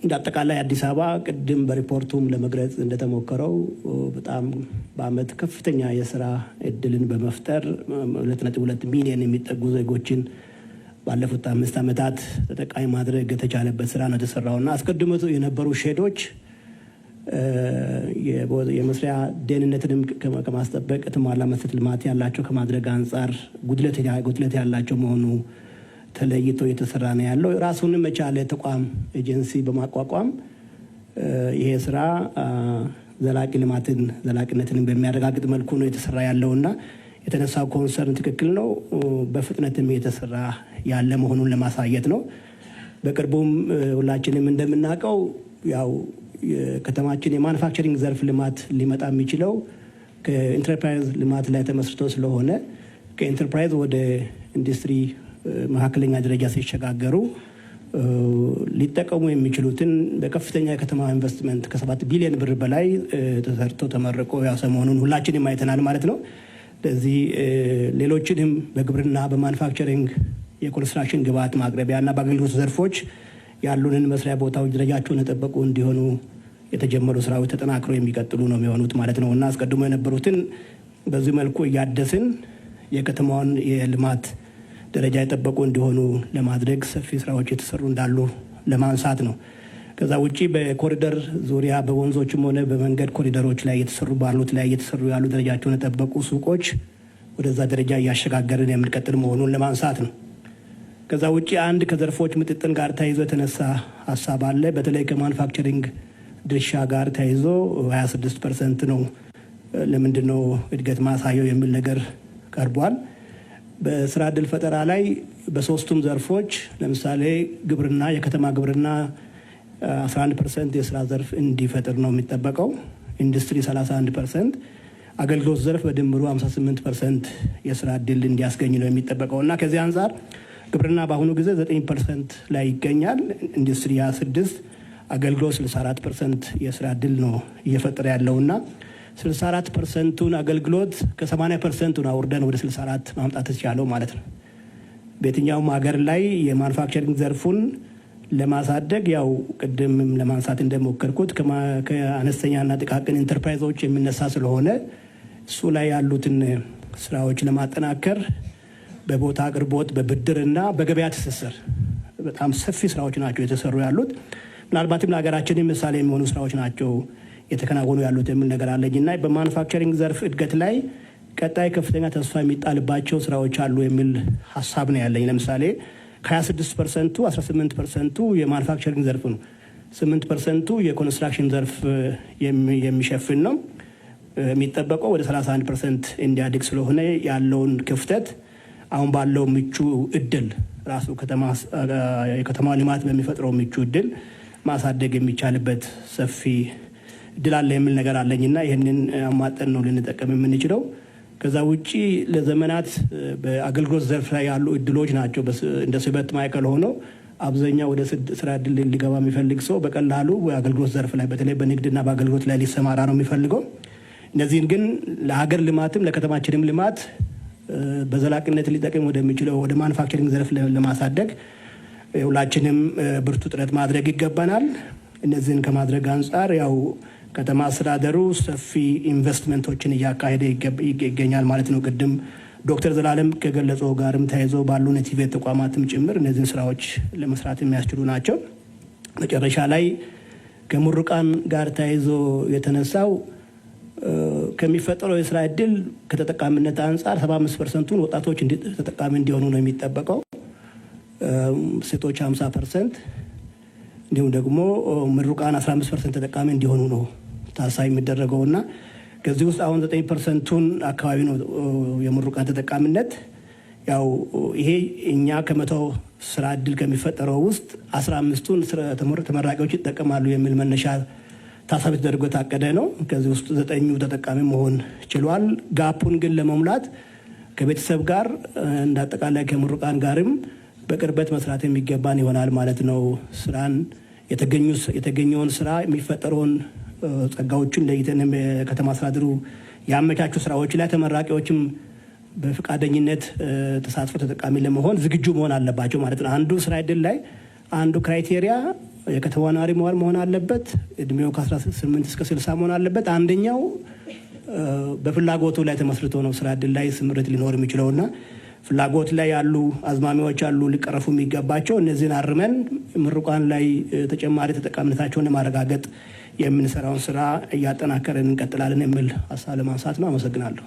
እንዳጠቃላይ አዲስ አበባ ቅድም በሪፖርቱም ለመግለጽ እንደተሞከረው በጣም በአመት ከፍተኛ የስራ እድልን በመፍጠር 2.2 ሚሊዮን የሚጠጉ ዜጎችን ባለፉት 5 ዓመታት ተጠቃሚ ማድረግ የተቻለበት ስራ ነው የተሰራውና አስቀድሞ የነበሩ ሼዶች የመስሪያ ደህንነትንም ከማስጠበቅ የተሟላ መሰረተ ልማት ያላቸው ከማድረግ አንጻር ጉድለት ያላቸው መሆኑ ተለይቶ የተሰራ ነው ያለው። ራሱንም የቻለ ተቋም ኤጀንሲ በማቋቋም ይሄ ስራ ዘላቂነትን በሚያረጋግጥ መልኩ ነው የተሰራ ያለውና የተነሳው ኮንሰርን ትክክል ነው። በፍጥነትም የተሰራ ያለ መሆኑን ለማሳየት ነው። በቅርቡም ሁላችንም እንደምናውቀው ያው ከተማችን የማኑፋክቸሪንግ ዘርፍ ልማት ሊመጣ የሚችለው ከኢንተርፕራይዝ ልማት ላይ ተመስርቶ ስለሆነ ከኢንተርፕራይዝ ወደ ኢንዱስትሪ መካከለኛ ደረጃ ሲሸጋገሩ ሊጠቀሙ የሚችሉትን በከፍተኛ የከተማ ኢንቨስትመንት ከ7 ቢሊዮን ብር በላይ ተሰርቶ ተመርቆ ያው ሰሞኑን ሁላችንም አይተናል ማለት ነው። ስለዚህ ሌሎችንም በግብርና በማኑፋክቸሪንግ የኮንስትራክሽን ግብዓት ማቅረቢያና በአገልግሎት ዘርፎች ያሉንን መስሪያ ቦታዎች ደረጃቸውን የጠበቁ እንዲሆኑ የተጀመሩ ስራዎች ተጠናክረው የሚቀጥሉ ነው የሚሆኑት ማለት ነው እና አስቀድሞ የነበሩትን በዚህ መልኩ እያደስን የከተማውን የልማት ደረጃ የጠበቁ እንዲሆኑ ለማድረግ ሰፊ ስራዎች የተሰሩ እንዳሉ ለማንሳት ነው። ከዛ ውጪ በኮሪደር ዙሪያ በወንዞችም ሆነ በመንገድ ኮሪደሮች ላይ እየተሰሩ ያሉ ደረጃቸውን የጠበቁ ሱቆች ወደዛ ደረጃ እያሸጋገርን የምንቀጥል መሆኑን ለማንሳት ነው። ከዛ ውጪ አንድ ከዘርፎች ምጥጥን ጋር ተያይዞ የተነሳ ሀሳብ አለ። በተለይ ከማኑፋክቸሪንግ ድርሻ ጋር ተያይዞ 26% ነው ለምንድን ነው እድገት ማሳየው የሚል ነገር ቀርቧል። በስራ ዕድል ፈጠራ ላይ በሶስቱም ዘርፎች ለምሳሌ ግብርና የከተማ ግብርና 11% የስራ ዘርፍ እንዲፈጥር ነው የሚጠበቀው። ኢንዱስትሪ 31%፣ አገልግሎት ዘርፍ በድምሩ 58% የስራ ዕድል እንዲያስገኝ ነው የሚጠበቀው እና ከዚህ አንጻር ግብርና በአሁኑ ጊዜ 9% ላይ ይገኛል። ኢንዱስትሪ 26%፣ አገልግሎት 64% የስራ ዕድል ነው እየፈጠረ ያለውና 64%ቱን አገልግሎት ከ80%ቱን አውርደን ወደ 64 ማምጣት ተቻለው ማለት ነው። በየትኛውም ሀገር ላይ የማኑፋክቸሪንግ ዘርፉን ለማሳደግ ያው ቅድምም ለማንሳት እንደሞከርኩት ከአነስተኛና ጥቃቅን ኢንተርፕራይዞች የሚነሳ ስለሆነ እሱ ላይ ያሉትን ስራዎች ለማጠናከር በቦታ አቅርቦት በብድርና በገበያ ትስስር በጣም ሰፊ ስራዎች ናቸው የተሰሩ ያሉት። ምናልባትም ለሀገራችን ምሳሌ የሚሆኑ ስራዎች ናቸው የተከናወኑ ያሉት የሚል ነገር አለኝና በማኑፋክቸሪንግ ዘርፍ እድገት ላይ ቀጣይ ከፍተኛ ተስፋ የሚጣልባቸው ስራዎች አሉ የሚል ሀሳብ ነው ያለኝ። ለምሳሌ ከ26% 18%ቱ የማኑፋክቸሪንግ ዘርፍ ነው፣ 8%ቱ የኮንስትራክሽን ዘርፍ የሚሸፍን ነው። የሚጠበቀው ወደ 31% እንዲያድግ ስለሆነ ያለውን ክፍተት አሁን ባለው ምቹ እድል ራሱ የከተማ ልማት በሚፈጥረው ምቹ እድል ማሳደግ የሚቻልበት ሰፊ እድል አለ የሚል ነገር አለኝና ይህንን አማጠን ነው ልንጠቀም የምንችለው። ከዛ ውጪ ለዘመናት በአገልግሎት ዘርፍ ላይ ያሉ እድሎች ናቸው እንደ ስበት ማዕከል ሆነው አብዛኛው ወደ ስራ እድል ሊገባ የሚፈልግ ሰው በቀላሉ በአገልግሎት ዘርፍ ላይ በተለይ በንግድና በአገልግሎት ላይ ሊሰማራ ነው የሚፈልገው። እነዚህን ግን ለሀገር ልማትም ለከተማችንም ልማት በዘላቂነት ሊጠቅም ወደሚችለው ወደ ማኑፋክቸሪንግ ዘርፍ ለማሳደግ ሁላችንም ብርቱ ጥረት ማድረግ ይገባናል። እነዚህን ከማድረግ አንጻር ያው ከተማ አስተዳደሩ ሰፊ ኢንቨስትመንቶችን እያካሄደ ይገኛል ማለት ነው። ቅድም ዶክተር ዘላለም ከገለጸው ጋርም ተያይዞ ባሉ ኔቲቬት ተቋማትም ጭምር እነዚህን ስራዎች ለመስራት የሚያስችሉ ናቸው። መጨረሻ ላይ ከምሩቃን ጋር ተያይዞ የተነሳው ከሚፈጠረው የስራ እድል ከተጠቃሚነት አንጻር 75%ቱን ወጣቶች ተጠቃሚ እንዲሆኑ ነው የሚጠበቀው። ሴቶች 50%፣ እንዲሁም ደግሞ ምሩቃን 15% ተጠቃሚ እንዲሆኑ ነው ታሳቢ የሚደረገውና ከዚህ ውስጥ አሁን 9%ቱን አካባቢ ነው የምሩቃን ተጠቃሚነት። ያው ይሄ እኛ ከመቶ ስራ እድል ከሚፈጠረው ውስጥ 15ቱን ተመራቂዎች ይጠቀማሉ የሚል መነሻ ታሳቢ ተደርጎ ታቀደ ነው። ከዚህ ውስጥ 9ኙ ተጠቃሚ መሆን ችሏል። ጋፑን ግን ለመሙላት ከቤተሰብ ጋር እንዳጠቃላይ ከምሩቃን ጋርም በቅርበት መስራት የሚገባን ይሆናል ማለት ነው። ስራን የተገኘውን ስራ የሚፈጠረውን ጸጋዎችን ለይተን ከተማ አስተዳደሩ ያመቻቹ ስራዎች ላይ ተመራቂዎችም በፍቃደኝነት ተሳትፎ ተጠቃሚ ለመሆን ዝግጁ መሆን አለባቸው ማለት ነው። አንዱ ስራ እድል ላይ አንዱ ክራይቴሪያ የከተማ ነዋሪ መሆን አለበት። እድሜው ከ18 እስከ 60 መሆን አለበት። አንደኛው በፍላጎቱ ላይ ተመስርቶ ነው ስራ ዕድል ላይ ስምርት ሊኖር የሚችለውና ፍላጎት ላይ ያሉ አዝማሚያዎች አሉ ሊቀረፉ የሚገባቸው። እነዚህን አርመን ምሩቃን ላይ ተጨማሪ ተጠቃሚነታቸውን ለማረጋገጥ የምንሰራውን ስራ እያጠናከረን እንቀጥላለን የሚል ሀሳብ ለማንሳት ነው። አመሰግናለሁ።